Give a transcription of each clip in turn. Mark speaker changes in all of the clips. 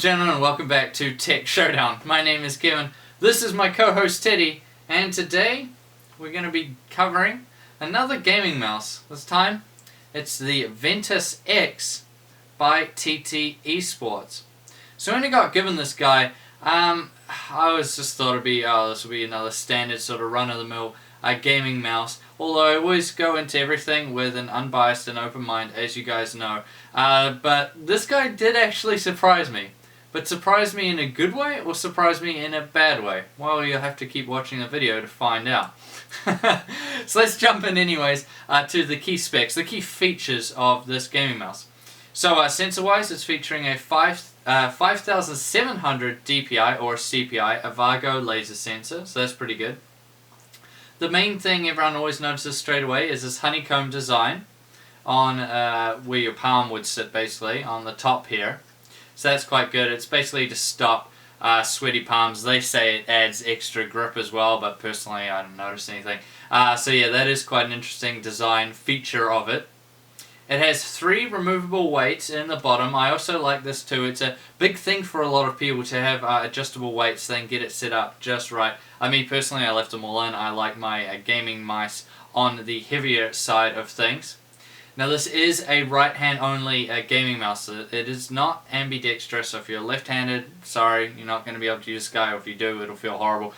Speaker 1: and gentlemen, welcome back to Tech Showdown. My name is Kevin, this is my co-host Teddy, and today we're going to be covering another gaming mouse. This time it's the Ventus X by TT eSports. So when I got given this guy, I was just thought it'd be, this will be another standard sort of run-of-the-mill gaming mouse. Although I always go into everything with an unbiased and open mind, as you guys know. But this guy did actually surprise me. But surprise me in a good way or surprise me in a bad way? Well, you'll have to keep watching the video to find out. So let's jump in anyways to the key specs, the key features of this gaming mouse. So sensor-wise, it's featuring a 5700 DPI or CPI Avago laser sensor, so that's pretty good. The main thing everyone always notices straight away is this honeycomb design on where your palm would sit, basically, on the top here. So that's quite good. It's basically to stop sweaty palms. They say it adds extra grip as well, but personally I don't notice anything. So yeah, that is quite an interesting design feature of it. It has 3 removable weights in the bottom. I also like this too. It's a big thing for a lot of people to have adjustable weights, then get it set up just right. Me personally, I left them all in. I like my gaming mice on the heavier side of things. Now this is a right hand only gaming mouse. It is not ambidextrous, so if you're left-handed, sorry, you're not going to be able to use this guy, or if you do, it'll feel horrible.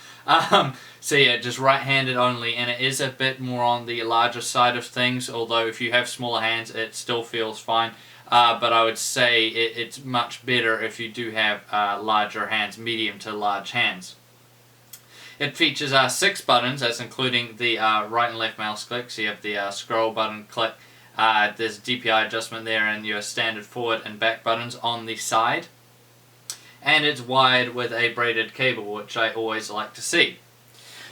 Speaker 1: So yeah, just right-handed only, and it is a bit more on the larger side of things, although if you have smaller hands, it still feels fine. But I would say it's much better if you do have larger hands, medium to large hands. It features 6 buttons, that's including the right and left mouse click, so you have the scroll button click. There's DPI adjustment there and your standard forward and back buttons on the side. And it's wired with a braided cable, which I always like to see.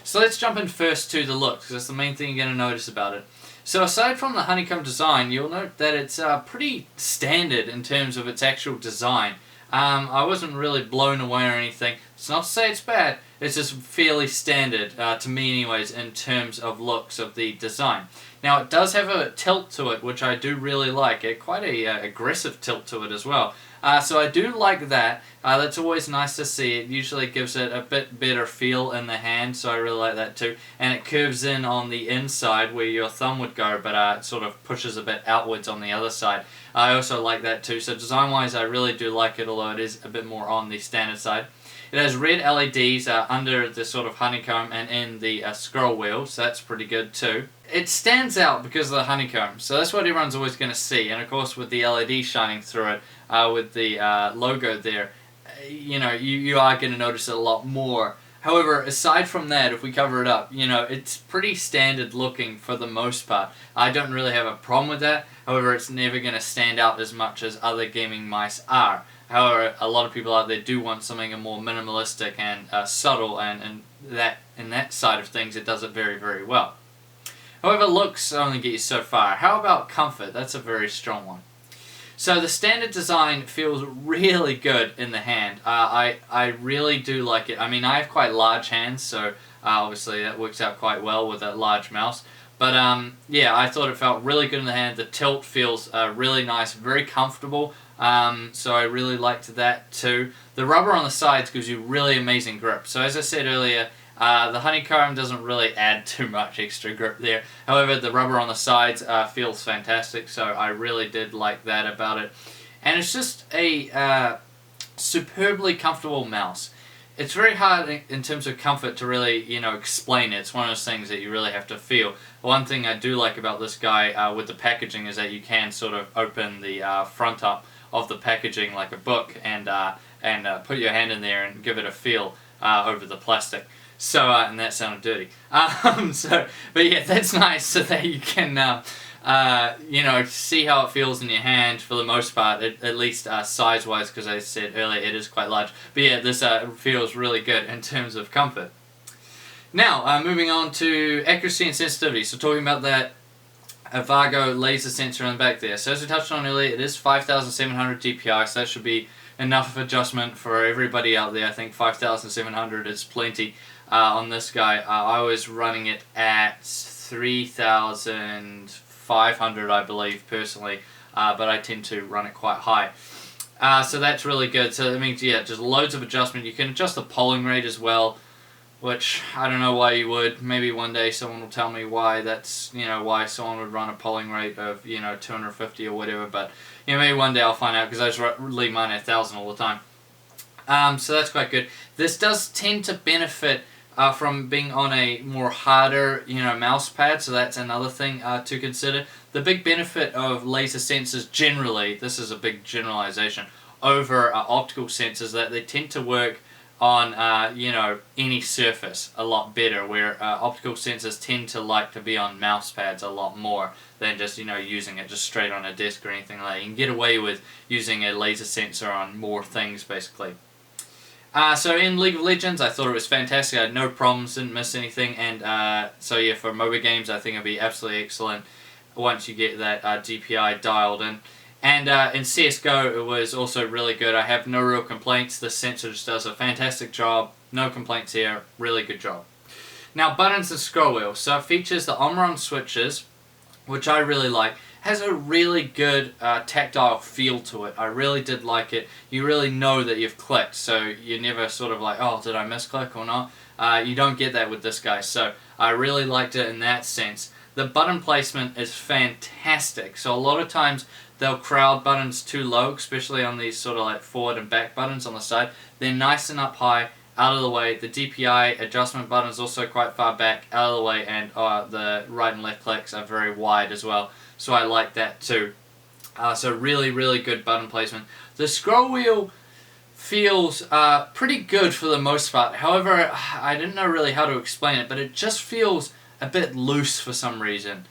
Speaker 1: So let's jump in first to the look, because that's the main thing you're going to notice about it. So aside from the honeycomb design, you'll note that it's pretty standard in terms of its actual design. I wasn't really blown away or anything. It's not to say it's bad, it's just fairly standard, to me anyways, in terms of looks of the design. Now it does have a tilt to it, which I do really like, quite a aggressive tilt to it as well. So I do like that. That's always nice to see. It usually gives it a bit better feel in the hand, so I really like that too. And it curves in on the inside where your thumb would go, but it sort of pushes a bit outwards on the other side. I also like that too. So design-wise, I really do like it, although it is a bit more on the standard side. It has red LEDs under the sort of honeycomb and in the scroll wheel, so that's pretty good too. It stands out because of the honeycomb, so that's what everyone's always going to see. And of course with the LED shining through it, with the logo there, you are going to notice it a lot more. However, aside from that, if we cover it up, it's pretty standard looking for the most part. I don't really have a problem with that. However, it's never going to stand out as much as other gaming mice are. However, a lot of people out there do want something more minimalistic and subtle, and in that side of things, it does it very, very well. However, looks only get you so far. How about comfort? That's a very strong one. So the standard design feels really good in the hand. I really do like it. I mean, I have quite large hands, so obviously that works out quite well with a large mouse. But yeah, I thought it felt really good in the hand. The tilt feels really nice, very comfortable. So I really liked that too. The rubber on the sides gives you really amazing grip. So as I said earlier, the honeycomb doesn't really add too much extra grip there. However, the rubber on the sides feels fantastic, so I really did like that about it. And it's just a superbly comfortable mouse. It's very hard in terms of comfort to really, explain it. It's one of those things that you really have to feel. One thing I do like about this guy with the packaging is that you can sort of open the front up of the packaging like a book and put your hand in there and give it a feel over the plastic. So, and that sounded dirty. But yeah, that's nice so that you can, see how it feels in your hand for the most part, at least size-wise, because I said earlier it is quite large. But yeah, this feels really good in terms of comfort. Now, moving on to accuracy and sensitivity. So talking about that Avago laser sensor in the back there. So as we touched on earlier, it is 5700 DPI, so that should be enough of adjustment for everybody out there. I think 5700 is plenty on this guy. I was running it at 3500, I believe, personally, but I tend to run it quite high. So that's really good. So that means, yeah, just loads of adjustment. You can adjust the polling rate as well, which I don't know why you would. Maybe one day someone will tell me why that's, why someone would run a polling rate of, 250 or whatever. But, maybe one day I'll find out, because I just leave mine at 1,000 all the time. So that's quite good. This does tend to benefit from being on a more harder, mouse pad, so that's another thing to consider. The big benefit of laser sensors generally, this is a big generalization, over optical sensors, that they tend to work on, any surface a lot better, where optical sensors tend to like to be on mouse pads a lot more than just, using it just straight on a desk or anything like that. You can get away with using a laser sensor on more things, basically. So in League of Legends, I thought it was fantastic. I had no problems, didn't miss anything, and so yeah, for MOBA games, I think it'll be absolutely excellent once you get that DPI dialed in. And in CSGO, it was also really good. I have no real complaints. The sensor just does a fantastic job. No complaints here. Really good job. Now, buttons and scroll wheel. So it features the on switches, which I really like. Has a really good tactile feel to it. I really did like it. You really know that you've clicked, so you're never sort of like, oh, did I misclick or not? You don't get that with this guy, so I really liked it in that sense. The button placement is fantastic. So a lot of times they'll crowd buttons too low, especially on these sort of like forward and back buttons on the side. They're nice and up high, out of the way. The DPI adjustment button is also quite far back, out of the way, and the right and left clicks are very wide as well. So I like that too. So really, really good button placement. The scroll wheel feels pretty good for the most part. However, I didn't know really how to explain it, but it just feels a bit loose for some reason.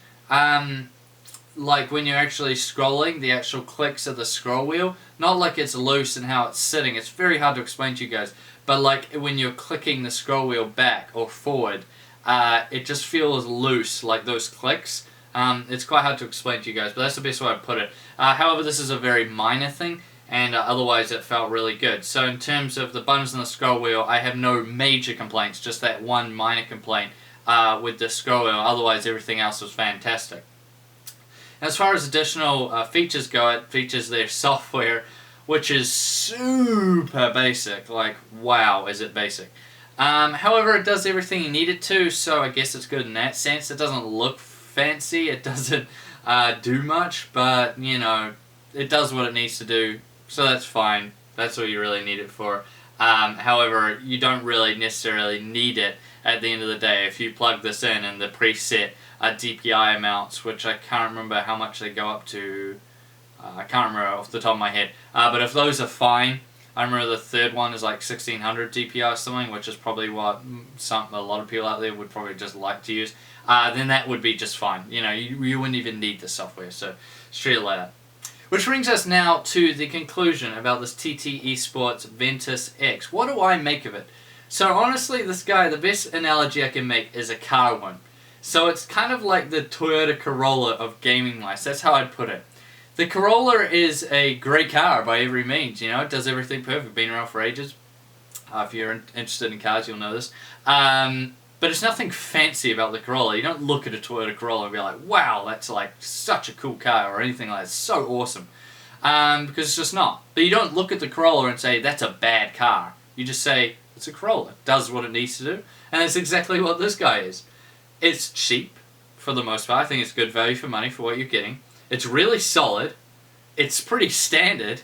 Speaker 1: Like when you're actually scrolling, the actual clicks of the scroll wheel, not like it's loose and how it's sitting. It's very hard to explain to you guys. But like when you're clicking the scroll wheel back or forward, it just feels loose, like those clicks. It's quite hard to explain to you guys, but that's the best way to put it. However, this is a very minor thing, and otherwise it felt really good. So in terms of the buttons and the scroll wheel, I have no major complaints, just that one minor complaint with the scroll wheel. Otherwise, everything else was fantastic. As far as additional features go, it features their software, which is super basic. Like, wow, is it basic. However, it does everything you need it to, so I guess it's good in that sense. It doesn't look fancy, it doesn't do much, but, it does what it needs to do, so that's fine. That's all you really need it for. However, you don't really necessarily need it at the end of the day. If you plug this in and the preset DPI amounts, which I can't remember how much they go up to, I can't remember off the top of my head, but if those are fine, I remember the third one is like 1600 DPI or something, which is probably what a lot of people out there would probably just like to use, then that would be just fine. You wouldn't even need the software, so straight like that. Which brings us now to the conclusion about this TT eSports Ventus X. What do I make of it? So honestly, this guy, the best analogy I can make is a car one. So it's kind of like the Toyota Corolla of gaming mice. That's how I'd put it. The Corolla is a great car by every means. It does everything perfect. Been around for ages. If you're interested in cars, you'll know this. But it's nothing fancy about the Corolla. You don't look at a Toyota Corolla and be like, wow, that's like such a cool car or anything like that. It's so awesome. Because it's just not. But you don't look at the Corolla and say, that's a bad car. You just say, it's a Corolla. It does what it needs to do. And that's exactly what this guy is. It's cheap, for the most part. I think it's good value for money for what you're getting. It's really solid. It's pretty standard.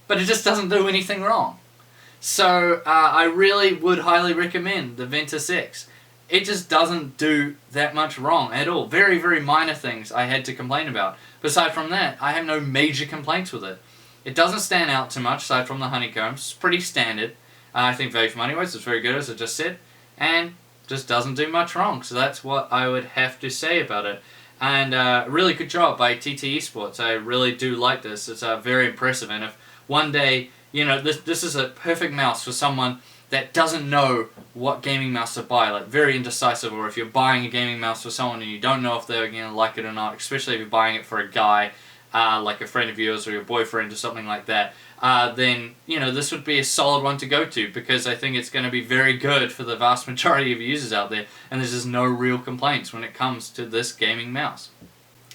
Speaker 1: But it just doesn't do anything wrong. So, I really would highly recommend the Ventus X. It just doesn't do that much wrong at all. Very, very minor things I had to complain about. But aside from that, I have no major complaints with it. It doesn't stand out too much, aside from the honeycombs. It's pretty standard. I think value for money wise, it's very good, as I just said. And just doesn't do much wrong. So that's what I would have to say about it. And really good job by TT eSports. I really do like this. It's very impressive. And if one day, this is a perfect mouse for someone that doesn't know what gaming mouse to buy, like very indecisive, or if you're buying a gaming mouse for someone and you don't know if they're going to like it or not, especially if you're buying it for a guy, like a friend of yours or your boyfriend or something like that, then, this would be a solid one to go to, because I think it's going to be very good for the vast majority of users out there, and there's just no real complaints when it comes to this gaming mouse.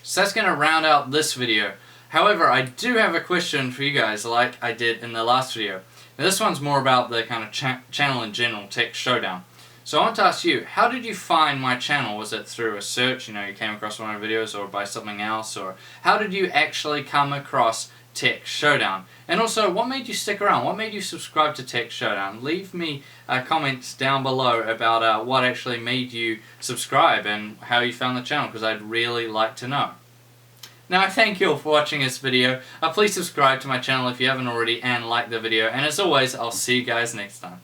Speaker 1: So that's going to round out this video. However, I do have a question for you guys, like I did in the last video. Now this one's more about the kind of channel in general, Tech Showdown. So I want to ask you, how did you find my channel? Was it through a search, you came across one of my videos, or by something else, or how did you actually come across Tech Showdown? And also, what made you stick around? What made you subscribe to Tech Showdown? Leave me comments down below about what actually made you subscribe and how you found the channel, because I'd really like to know. Now, I thank you all for watching this video. Please subscribe to my channel if you haven't already and like the video. And as always, I'll see you guys next time.